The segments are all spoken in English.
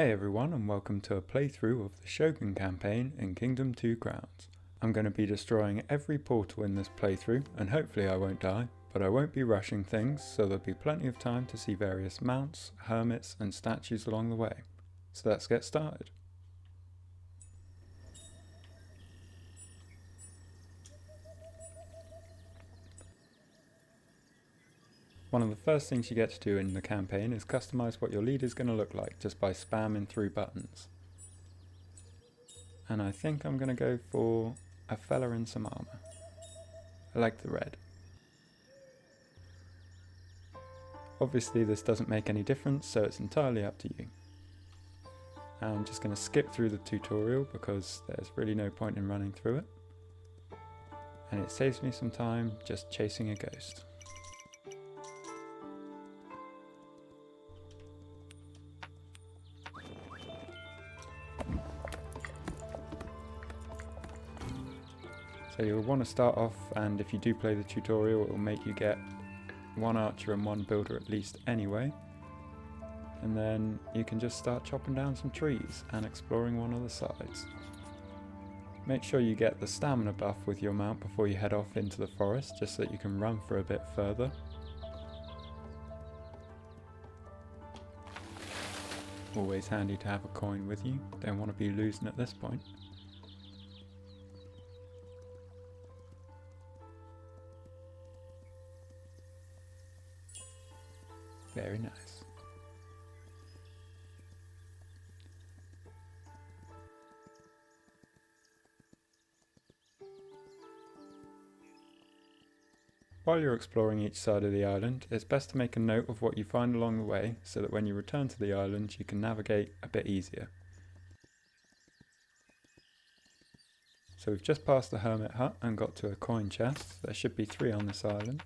Hey everyone, and welcome to a playthrough of the Shogun campaign in Kingdom 2 Crowns. I'm going to be destroying every portal in this playthrough, and hopefully I won't die, but I won't be rushing things, so there'll be plenty of time to see various mounts, hermits and statues along the way. So let's get started. One of the first things you get to do in the campaign is customize what your leader is going to look like just by spamming through buttons. And I think I'm going to go for a fella in some armor. I like the red. Obviously this doesn't make any difference, so it's entirely up to you. I'm just going to skip through the tutorial because there's really no point in running through it. And it saves me some time just chasing a ghost. So you'll want to start off, and if you do play the tutorial, it will make you get one archer and one builder at least anyway. And then you can just start chopping down some trees and exploring one of the sides. Make sure you get the stamina buff with your mount before you head off into the forest, just so that you can run for a bit further. Always handy to have a coin with you, don't want to be losing at this point. Very nice. While you're exploring each side of the island, it's best to make a note of what you find along the way so that when you return to the island you can navigate a bit easier. So we've just passed the hermit hut and got to a coin chest. There should be 3 on this island.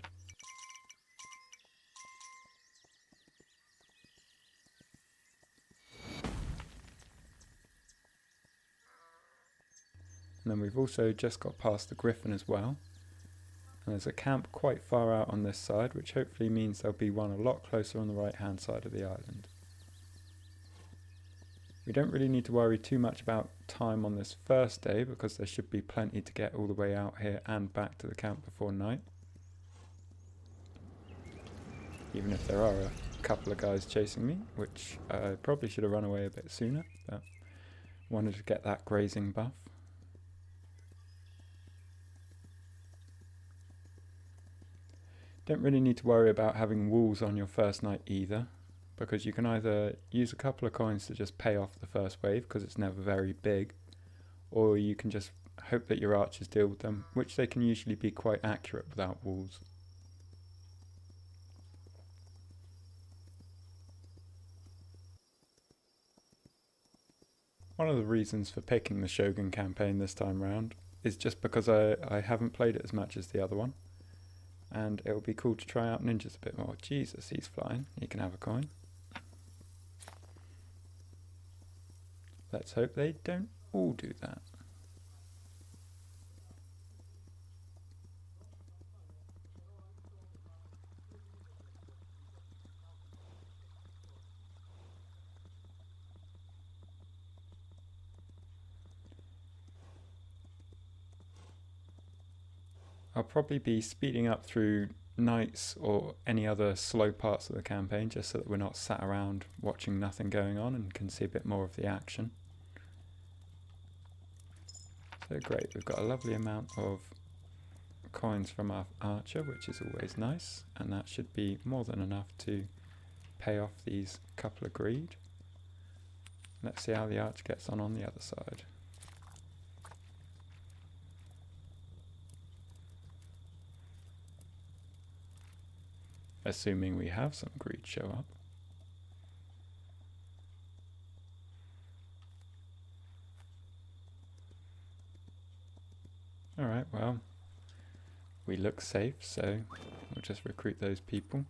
And then we've also just got past the griffin as well. And there's a camp quite far out on this side, which hopefully means there'll be one a lot closer on the right hand side of the island. We don't really need to worry too much about time on this first day because there should be plenty to get all the way out here and back to the camp before night. Even if there are a couple of guys chasing me, which I probably should have run away a bit sooner, but wanted to get that grazing buff. Don't really need to worry about having walls on your first night either, because you can either use a couple of coins to just pay off the first wave because it's never very big, or you can just hope that your archers deal with them, which they can usually be quite accurate without walls. One of the reasons for picking the Shogun campaign this time round is just because I haven't played it as much as the other one. And it will be cool to try out ninjas a bit more. Jesus, he's flying. He can have a coin. Let's hope they don't all do that. I'll probably be speeding up through nights or any other slow parts of the campaign just so that we're not sat around watching nothing going on and can see a bit more of the action. So great, we've got a lovely amount of coins from our archer, which is always nice, and that should be more than enough to pay off these couple of greed. Let's see how the archer gets on the other side. Assuming we have some greed show up. Alright, well, we look safe, so we'll just recruit those people.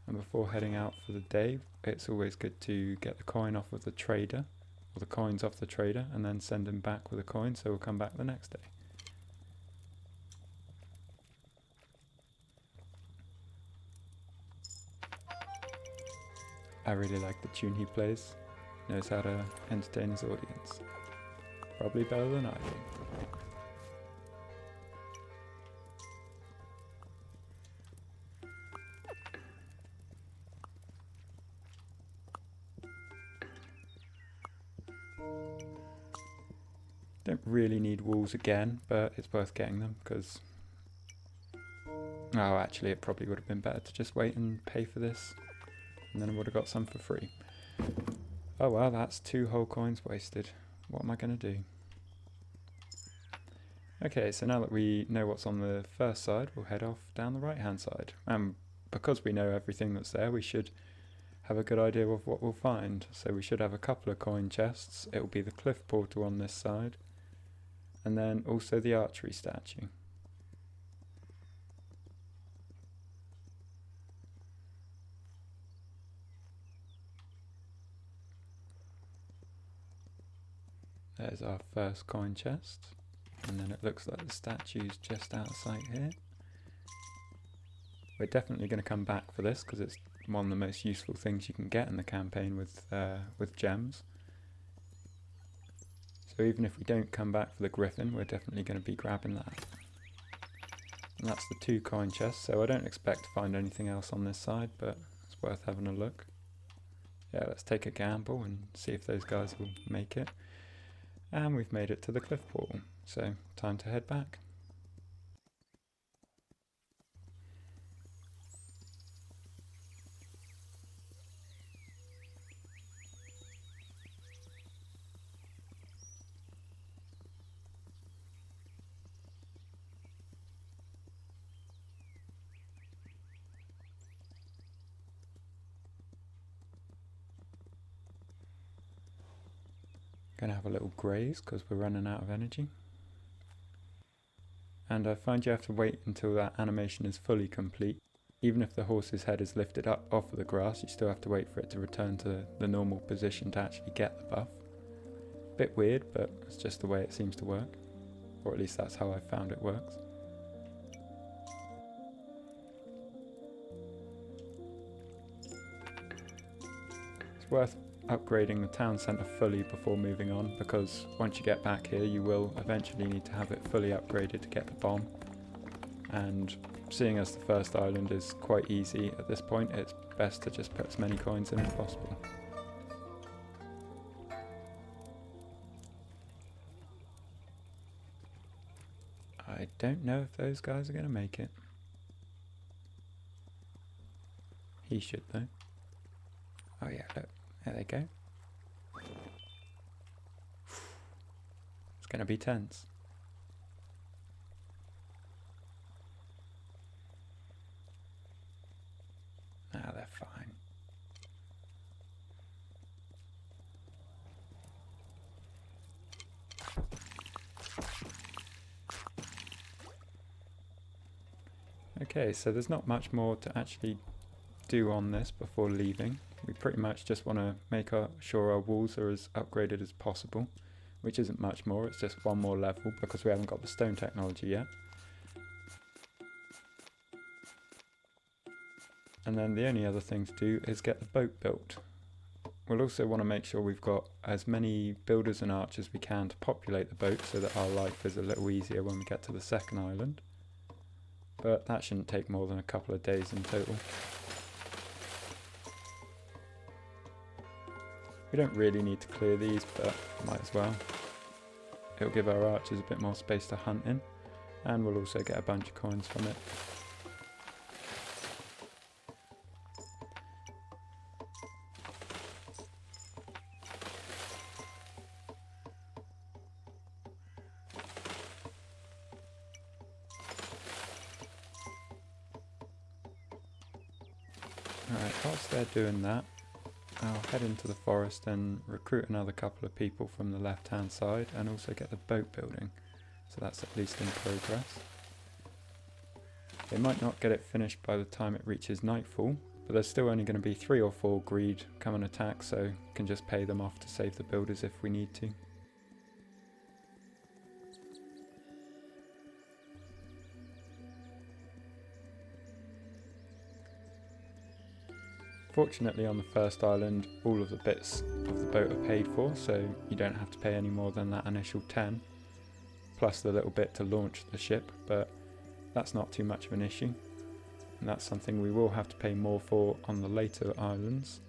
And before heading out for the day, it's always good to get the coin off of the trader, or the coins off the trader, and then send him back with a coin, so we'll come back the next day. I really like the tune he plays. knows how to entertain his audience. Probably better than I do. Don't really need walls again, but it's worth getting them because... Oh, actually it probably would have been better to just wait and pay for this, and then I would have got some for free. Oh well, that's 2 whole coins wasted. What am I going to do? Okay, so now that we know what's on the first side, we'll head off down the right hand side. And because we know everything that's there, we should have a good idea of what we'll find. So we should have a couple of coin chests. It will be the cliff portal on this side, and then also the archery statue. There's our first coin chest, and then it looks like the statue's just out of sight here. We're definitely going to come back for this because it's one of the most useful things you can get in the campaign with gems. So even if we don't come back for the griffin, we're definitely going to be grabbing that. And that's the 2 coin chests, so I don't expect to find anything else on this side, but it's worth having a look. Yeah, let's take a gamble and see if those guys will make it. And we've made it to the cliff portal, so time to head back. Gonna have a little graze because we're running out of energy. And I find you have to wait until that animation is fully complete. Even if the horse's head is lifted up off of the grass, you still have to wait for it to return to the normal position to actually get the buff. Bit weird, but it's just the way it seems to work. Or at least that's how I found it works. It's worth upgrading the town centre fully before moving on, because once you get back here you will eventually need to have it fully upgraded to get the bomb, and seeing as the first island is quite easy at this point, it's best to just put as many coins in as possible. I don't know if those guys are going to make it. He should though. Oh yeah, look. There they go. It's going to be tense. Ah, they're fine. Okay, so there's not much more to actually do on this before leaving. We pretty much just want to make sure our walls are as upgraded as possible, which isn't much more, it's just one more level because we haven't got the stone technology yet. And then the only other thing to do is get the boat built. We'll also want to make sure we've got as many builders and archers we can to populate the boat so that our life is a little easier when we get to the second island. But that shouldn't take more than a couple of days in total. We don't really need to clear these, but might as well. It'll give our archers a bit more space to hunt in, and we'll also get a bunch of coins from it. Alright, whilst they're doing that, I'll head into the forest and recruit another couple of people from the left hand side and also get the boat building, so that's at least in progress. They might not get it finished by the time it reaches nightfall, but there's still only going to be 3 or 4 greed come and attack, so we can just pay them off to save the builders if we need to. Fortunately on the first island all of the bits of the boat are paid for, so you don't have to pay any more than that initial 10 plus the little bit to launch the ship, but that's not too much of an issue, and that's something we will have to pay more for on the later islands.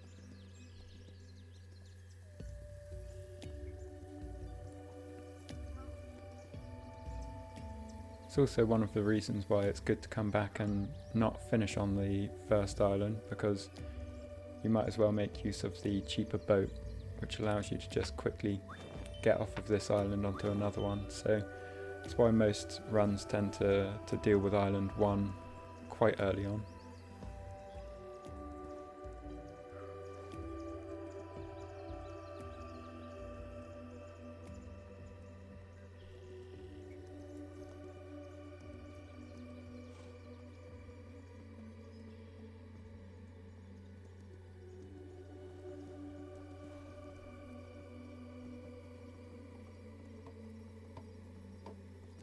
It's also one of the reasons why it's good to come back and not finish on the first island, because you might as well make use of the cheaper boat, which allows you to just quickly get off of this island onto another one. So that's why most runs tend to deal with island 1 quite early on.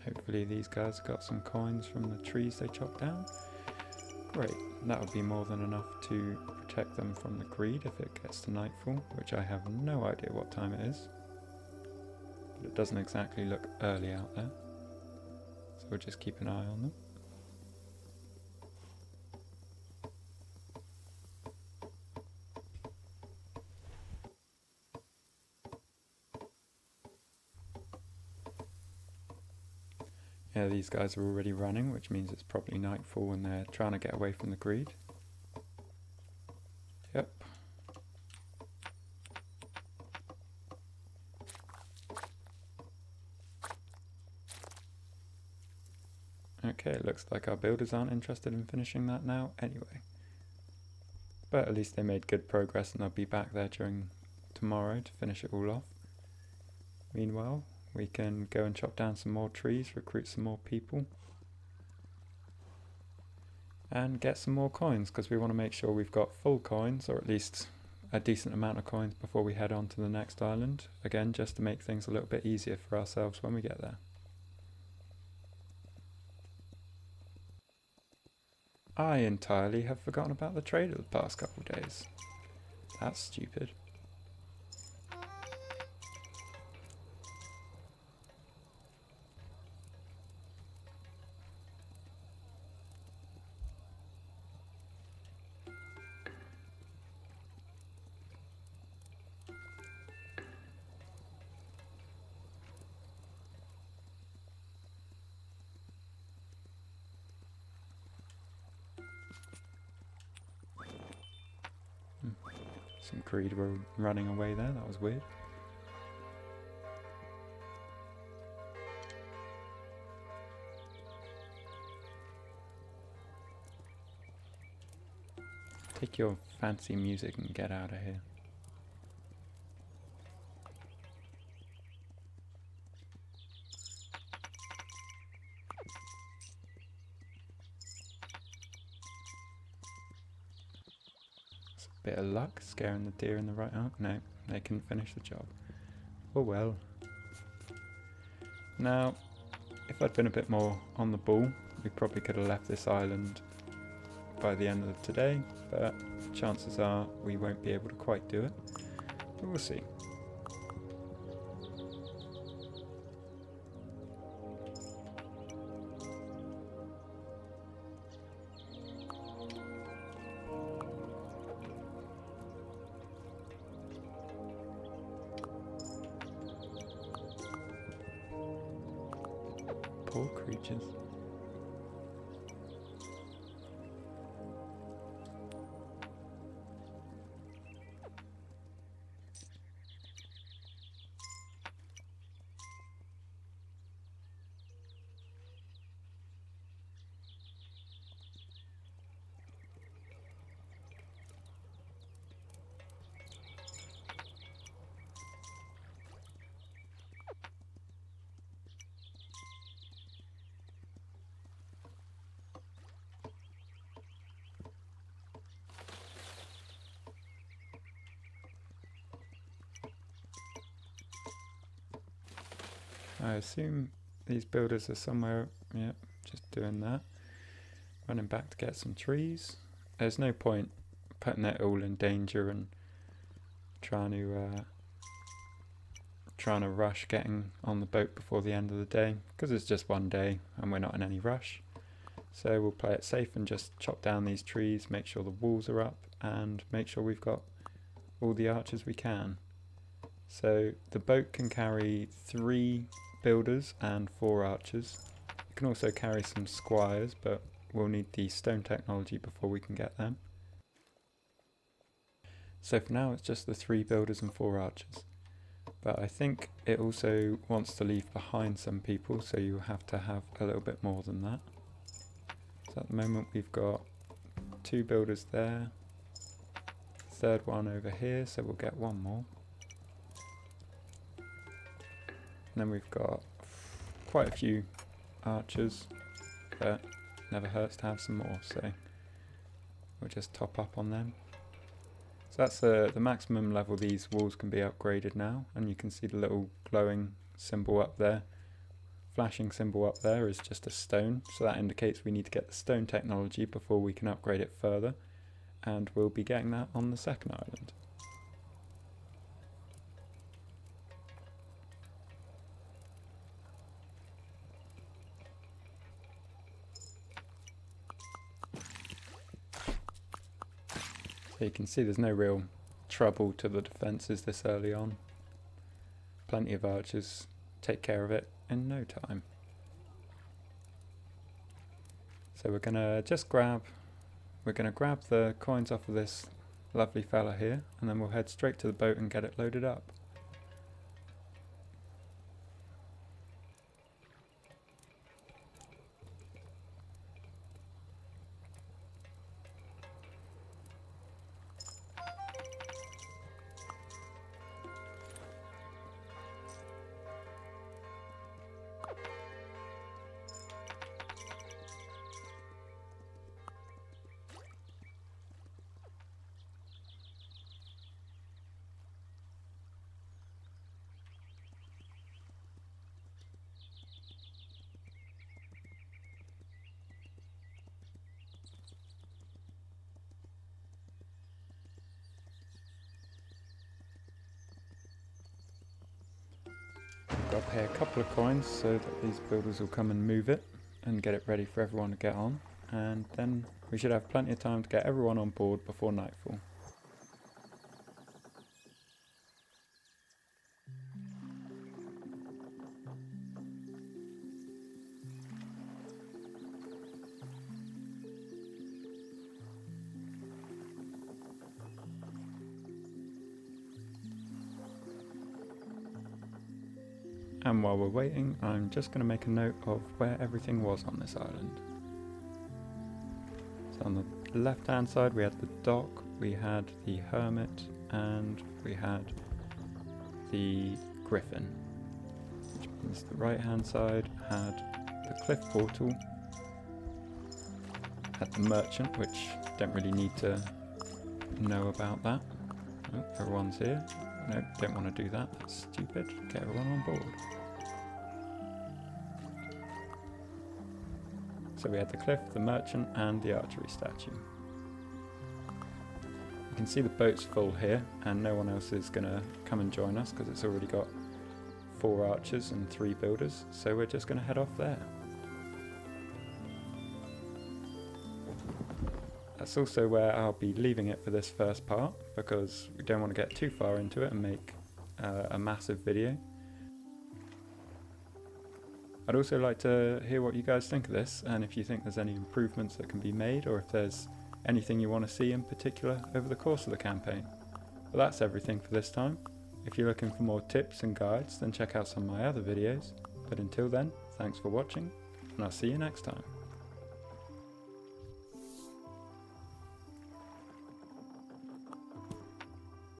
Hopefully these guys got some coins from the trees they chopped down. Great, that would be more than enough to protect them from the greed if it gets to nightfall, which I have no idea what time it is. But it doesn't exactly look early out there, so we'll just keep an eye on them. Yeah, these guys are already running, which means it's probably nightfall and they're trying to get away from the greed. Yep. Okay, it looks like our builders aren't interested in finishing that now anyway. But at least they made good progress and they'll be back there during tomorrow to finish it all off. Meanwhile, we can go and chop down some more trees, recruit some more people, and get some more coins, because we want to make sure we've got full coins, or at least a decent amount of coins before we head on to the next island. Again, just to make things a little bit easier for ourselves when we get there. I entirely have forgotten about the trader the past couple of days. That's stupid. Some greed were running away there, that was weird. Take your fancy music and get out of here. Bit of luck, scaring the deer in the right arm. No, they couldn't finish the job. Oh well. Now, if I'd been a bit more on the ball, we probably could have left this island by the end of today, but chances are we won't be able to quite do it. But we'll see. Poor creatures. I assume these builders are somewhere, yep, just doing that. Running back to get some trees. There's no point putting it all in danger and trying to rush getting on the boat before the end of the day, because it's just one day and we're not in any rush. So we'll play it safe and just chop down these trees, make sure the walls are up, and make sure we've got all the archers we can. So the boat can carry 3 builders and 4 archers. It can also carry some squires, but we'll need the stone technology before we can get them. So for now it's just the 3 builders and 4 archers. But I think it also wants to leave behind some people, so you have to have a little bit more than that. So at the moment we've got 2 builders there, 3rd one over here, so we'll get 1 more. And then we've got quite a few archers, but never hurts to have some more, so we'll just top up on them. So that's the maximum level these walls can be upgraded now, and you can see the little glowing symbol up there. Flashing symbol up there is just a stone, so that indicates we need to get the stone technology before we can upgrade it further, and we'll be getting that on the second island. So you can see there's no real trouble to the defences this early on. Plenty of archers take care of it in no time. So we're gonna grab the coins off of this lovely fella here, and then we'll head straight to the boat and get it loaded up. Got to pay a couple of coins so that these builders will come and move it and get it ready for everyone to get on, and then we should have plenty of time to get everyone on board before nightfall. And while we're waiting, I'm just going to make a note of where everything was on this island. So on the left hand side we had the dock, we had the hermit, and we had the griffin. Which means the right hand side had the cliff portal, had the merchant, which don't really need to know about that. Oh, everyone's here. No, don't want to do that, that's stupid. Get everyone on board. So we had the cliff, the merchant, and the archery statue. You can see the boat's full here, and no one else is going to come and join us because it's already got 4 archers and 3 builders, so we're just going to head off there. That's also where I'll be leaving it for this first part, because we don't want to get too far into it and make a massive video. I'd also like to hear what you guys think of this, and if you think there's any improvements that can be made, or if there's anything you want to see in particular over the course of the campaign. But that's everything for this time. If you're looking for more tips and guides, then check out some of my other videos. But until then, thanks for watching, and I'll see you next time.